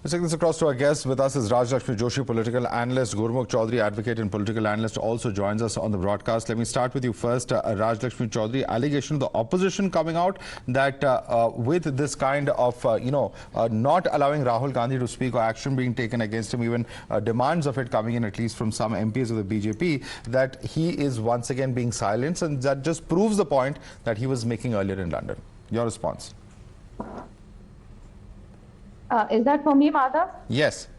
Let's take this across to our guest. With us is Rajalakshmi Joshi, political analyst. Gurmukh Choudhri, advocate and political analyst, also joins us on the broadcast. Let me start with you first. Rajalakshmi Choudhri, allegation of the opposition coming out that with this kind of, not allowing Rahul Gandhi to speak or action being taken against him, even demands of it coming in at least from some MPs of the BJP, that he is once again being silenced, and that just proves the point that he was making earlier in London. Your response? Is that for me, Madhav? Yes.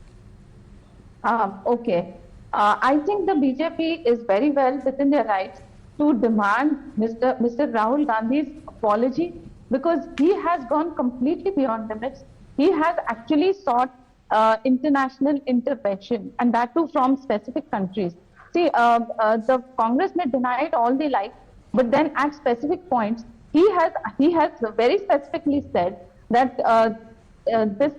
Okay. I think the BJP is very well within their rights to demand Mr. Rahul Gandhi's apology, because he has gone completely beyond limits. He has actually sought international intervention, and that too from specific countries. See, the Congress may deny it all they like, but then at specific points, he has very specifically said that this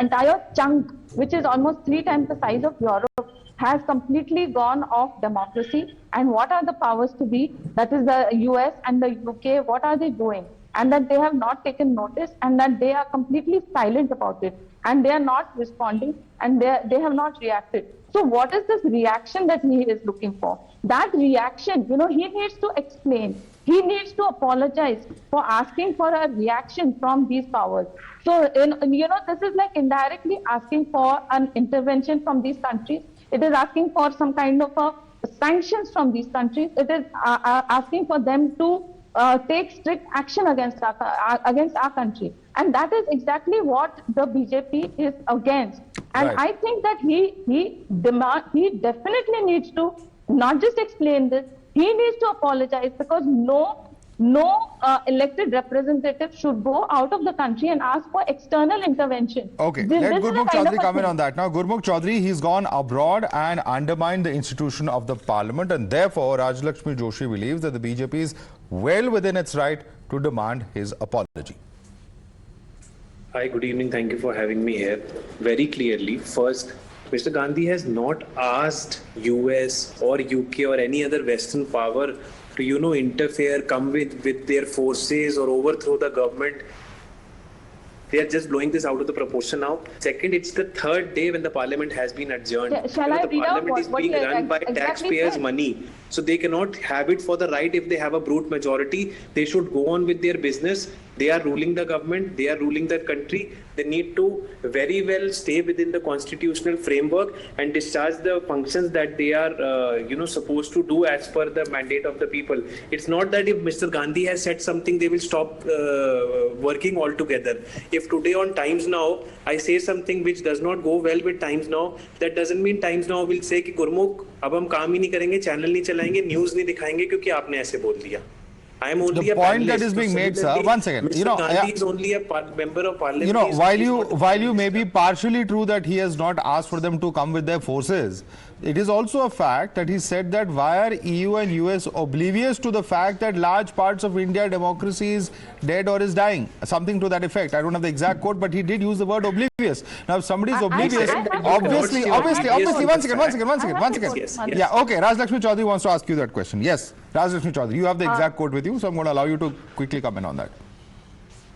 entire chunk, which is almost 3 times the size of Europe, has completely gone off democracy. And what are the powers to be? That is the US and the UK. What are they doing? And that they have not taken notice, and that they are completely silent about it, and they are not responding, and they have not reacted. So what is this reaction that he is looking for? That reaction, he needs to explain. He needs to apologize for asking for a reaction from these powers. So, this is like indirectly asking for an intervention from these countries. It is asking for some kind of sanctions from these countries. It is asking for them to take strict action against our country. And that is exactly what the BJP is against. And right. I think that he definitely needs to not just explain this, he needs to apologize, because no elected representative should go out of the country and ask for external intervention. Okay, let Gurmukh Choudhri come in on that. Now, Gurmukh Choudhri, he's gone abroad and undermined the institution of the parliament, and therefore Rajalakshmi Joshi believes that the BJP is well within its right to demand his apology. Hi, good evening. Thank you for having me here. Very clearly, first, Mr. Gandhi has not asked US or UK or any other Western power to, interfere, come with their forces or overthrow the government. They are just blowing this out of the proportion now. Second, it's the third day when the parliament has been adjourned. Shall I read out what is being run by taxpayers' money. So they cannot have it for the right if they have a brute majority. They should go on with their business. They are ruling the government. They are ruling the country. They need to very well stay within the constitutional framework and discharge the functions that they are, supposed to do as per the mandate of the people. It's not that if Mr. Gandhi has said something, they will stop working altogether. If today on Times Now, I say something which does not go well with Times Now, that doesn't mean Times Now will say कि Gurmukh, अब हम काम ही नहीं करेंगे, channel नहीं चलाएंगे, news नहीं दिखाएंगे क्योंकि आपने ऐसे बोल दिया. I am only the point that is being made, sir. One second. Mr. Gandhi is only a member of parliament. While you may be partially true that he has not asked for them to come with their forces, it is also a fact that he said that why are EU and US oblivious to the fact that large parts of India democracy is dead or is dying? Something to that effect. I don't have the exact quote, but he did use the word oblivious. Now, if somebody is oblivious, obviously, one second. Yes. Yeah, okay. Rajalakshmi Choudhri wants to ask you that question. Yes, Rajalakshmi Choudhri, you have the exact quote with you, so I'm going to allow you to quickly comment on that.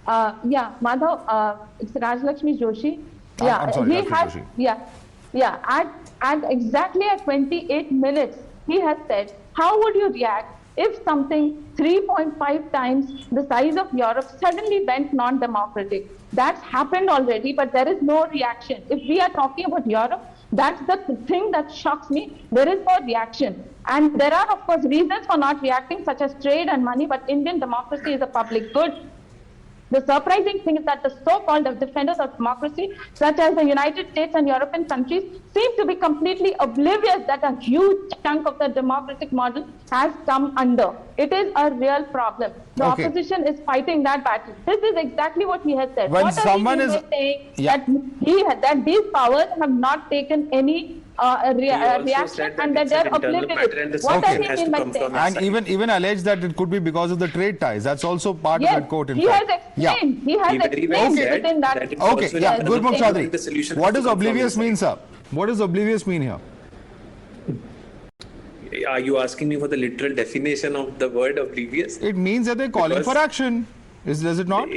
Madhav, it's Rajalakshmi Joshi. I'm sorry, Rajalakshmi Joshi. At exactly at 28 minutes, he has said, how would you react if something 3.5 times the size of Europe suddenly went non-democratic? That's happened already, but there is no reaction. If we are talking about Europe, that's the thing that shocks me. There is no reaction. And there are, of course, reasons for not reacting, such as trade and money, but Indian democracy is a public good. The surprising thing is that the so-called defenders of democracy, such as the United States and European countries, seem to be completely oblivious that a huge chunk of the democratic model has come under. It is a real problem. The opposition is fighting that battle. This is exactly what he has said. When what someone is saying that these powers have not taken any reaction and that they are oblivious. What does he mean by saying? And even alleged that it could be because of the trade ties. That's also part of that quote. He has explained. He has explained within that. Okay, yeah. Gurmukh Choudhri, what does oblivious mean, sir? What does oblivious mean here? Are you asking me for the literal definition of the word oblivious? It means that they're calling for action. Does it not?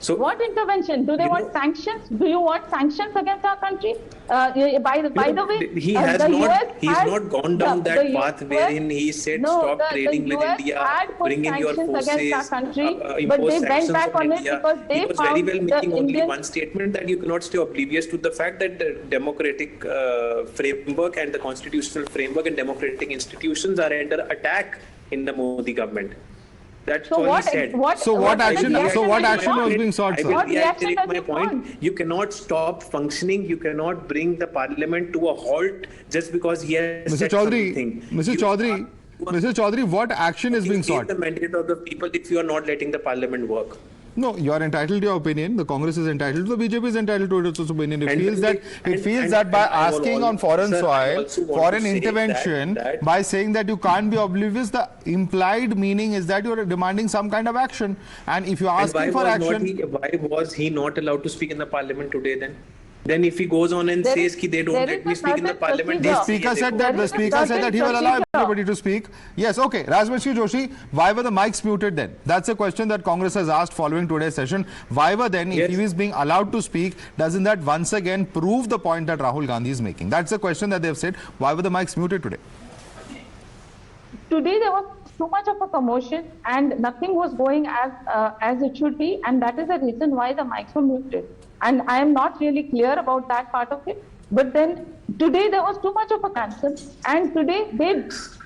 So what intervention? Do they want sanctions? Do you want sanctions against our country? By the way, he has the not. US He's had- not gone down the that US path wherein he said no, stop the trading with US India, had put bring in your sanctions forces, against our country, but impose they went sanctions back on it India. because they He was very found well the making only Indian. one statement, that you cannot stay oblivious to the fact that the democratic framework and the constitutional framework and democratic institutions are under attack in the Modi government. That's So all what? he said. So what action? So what did you action want? was being sought, I sir? will What reaction reiterate does my he point. want? You cannot stop functioning. You cannot bring the parliament to a halt just because he has Mr. said Choudhary, something. Mr. You Choudhary, are- Mr. Choudhary, what action is being You sought? gave the mandate of the people if you are not letting the parliament work. No, you are entitled to your opinion. The Congress is entitled to. The BJP is entitled to its opinion. It And- feels that and by I will asking on also- foreign sir, I soil also want for to an say intervention, that- by saying that you can't be oblivious, the implied meaning is that you are demanding some kind of action. And if you are And asking for action, why was he not allowed to speak in the parliament today then? Then if he goes on and There says is- that they don't there let is me a speak in the certain parliament, procedure. the speaker said that There is a he will certain allow procedure. everybody to speak. Yes, okay. Rajalakshmi Joshi, why were the mics muted then? That's a question that Congress has asked following today's session. Why were then, if Yes. he is being allowed to speak, doesn't that once again prove the point that Rahul Gandhi is making? That's the question that they've said. Why were the mics muted today? Today there was too much of a commotion and nothing was going as it should be, and that is the reason why the mics were muted. And I am not really clear about that part of it. But then today there was too much of a concern, and today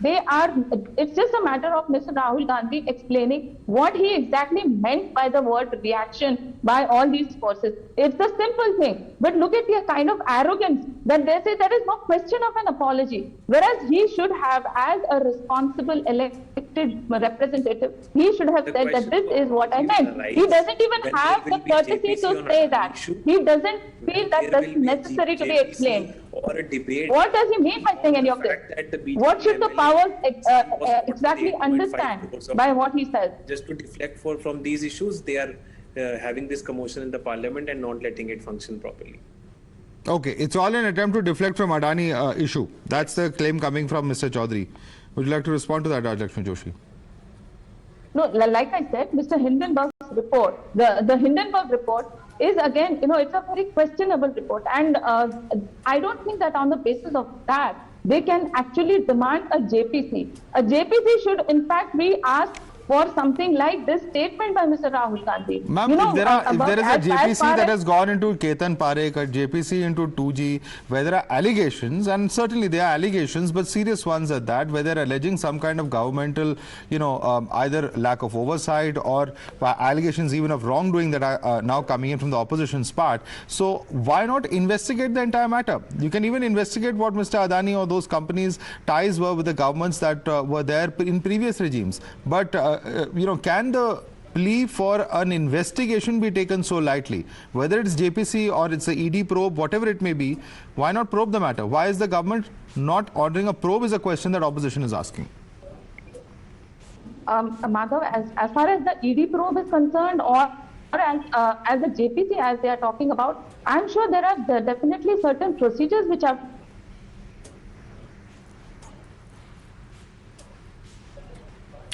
they are. It's just a matter of Mr. Rahul Gandhi explaining what he exactly meant by the word reaction by all these forces. It's a simple thing, but look at the kind of arrogance that they say there is no question of an apology, whereas he should have, as a responsible elected representative, he should have The said that question this is what I is meant. right. He doesn't even When have there the will be courtesy JPC to on say an that. issue, He doesn't feel that There that's will be necessary to be JPC explained. or a debate. What does he mean by saying any of The this? fact that the BJP What should the MLA powers was exactly 48.5 understand crores of by what he says? Just to deflect from these issues, they are having this commotion in the parliament and not letting it function properly. Okay, it's all an attempt to deflect from Adani issue. That's the claim coming from Mr. Choudhary. Would you like to respond to that, Rajalakshmi Joshi? No, like I said, Mr. Hindenburg's report, the Hindenburg report is again, it's a very questionable report. And I don't think that on the basis of that, they can actually demand a JPC. A JPC should in fact be asked for something like this statement by Mr. Rahul Gandhi. Ma'am, if there is a JPC that has gone into Ketan Parekh, a JPC into 2G, where there are allegations, and certainly there are allegations, but serious ones at that, where they're alleging some kind of governmental, either lack of oversight or allegations even of wrongdoing that are now coming in from the opposition's part. So why not investigate the entire matter? You can even investigate what Mr. Adani or those companies' ties were with the governments that were there in previous regimes. But can the plea for an investigation be taken so lightly? Whether it's JPC or it's a ED probe, whatever it may be, why not probe the matter? Why is the government not ordering a probe is a question that opposition is asking. Madhav, as far as the ED probe is concerned, or as the JPC as they are talking about, I'm sure there are definitely certain procedures which are.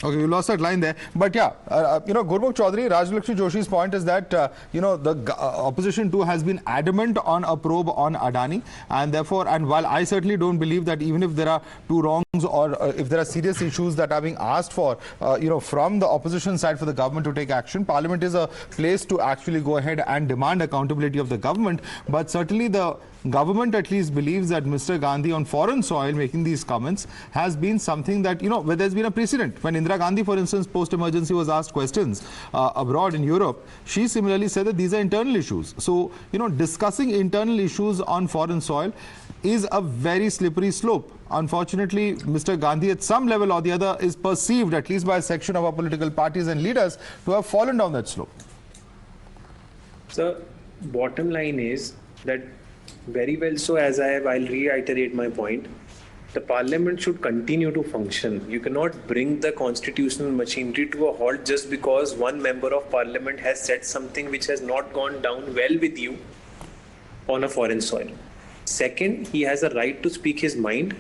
Okay, you lost that line there. But yeah, Gurmukh Choudhary, Rajalakshmi Joshi's point is that, the opposition too has been adamant on a probe on Adani. And therefore, and while I certainly don't believe that even if there are two wrongs or if there are serious issues that are being asked for, from the opposition side for the government to take action, Parliament is a place to actually go ahead and demand accountability of the government. But certainly the government at least believes that Mr. Gandhi on foreign soil making these comments has been something that, where there's been a precedent. When Indira Gandhi, for instance, post-emergency was asked questions abroad in Europe, she similarly said that these are internal issues. So, discussing internal issues on foreign soil is a very slippery slope. Unfortunately, Mr. Gandhi at some level or the other is perceived, at least by a section of our political parties and leaders, to have fallen down that slope. So, bottom line is that very well so, I'll reiterate my point. The parliament should continue to function. You cannot bring the constitutional machinery to a halt just because one member of parliament has said something which has not gone down well with you on a foreign soil. Second, he has a right to speak his mind,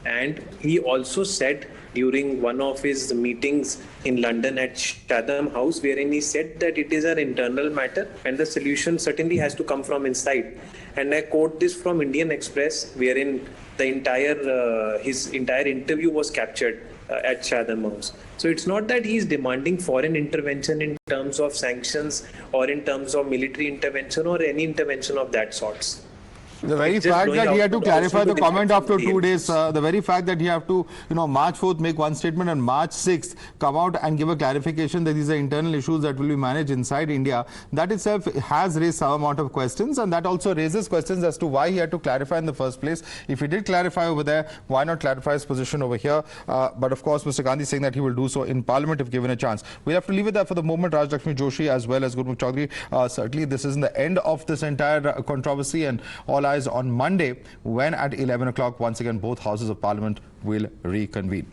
and he also said during one of his meetings in London at Chatham House, wherein he said that it is an internal matter and the solution certainly has to come from inside. And I quote this from Indian Express, wherein the entire his entire interview was captured at Chatham House. So it's not that he's demanding foreign intervention in terms of sanctions or in terms of military intervention or any intervention of that sorts. The very It's just fact going that he out had to to clarify also the to comment defend after 2 him. days, the very fact that he have to, March 4th make one statement and March 6th come out and give a clarification that these are internal issues that will be managed inside India, that itself has raised some amount of questions, and that also raises questions as to why he had to clarify in the first place. If he did clarify over there, why not clarify his position over here? But of course, Mr Gandhi is saying that he will do so in Parliament if given a chance. We'll have to leave it there for the moment. Rajalakshmi Joshi as well as Gurmukh Choudhri. Certainly, this isn't the end of this entire controversy, and all eyes on Monday, when at 11 o'clock once again both houses of parliament will reconvene.